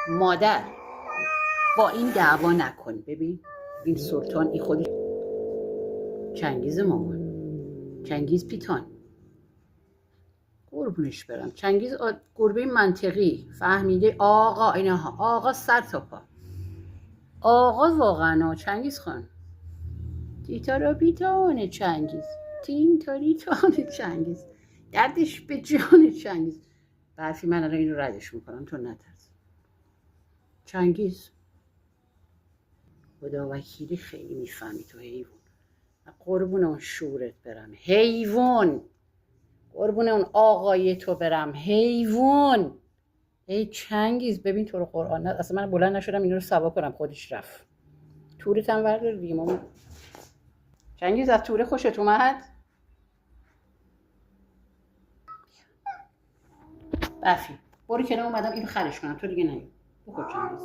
مادر با این دعوا نکن. ببین این سلطان این خودش چنگیز مامان، چنگیز پیتان، قربونش برم. چنگیز گربه منطقی فهمیده آقا اینها، آقا سر تا پا، آقا واقعا. چنگیز خان تیتارا پیتانه چنگیز، تین تاری تانه چنگیز، دردش به جان چنگیز. برفی من الان اینو ردش میکنم تو نترس. چنگیز خدا وکیلی خیلی میفهمی تو حیوان. قربون اون شورت برم حیوان، قربون اون آقای تو برم حیوان. ای چنگیز ببین تو رو قرآن اصلا من بلند نشدم اینو رو سوا کنم، خودش رفت. تورت هم ورده دیگه مامان. چنگیز از توره خوشت اومد؟ بفی برو کنار، اومدم اینو خرش کنم، تو دیگه نیا. بخور چنگیز.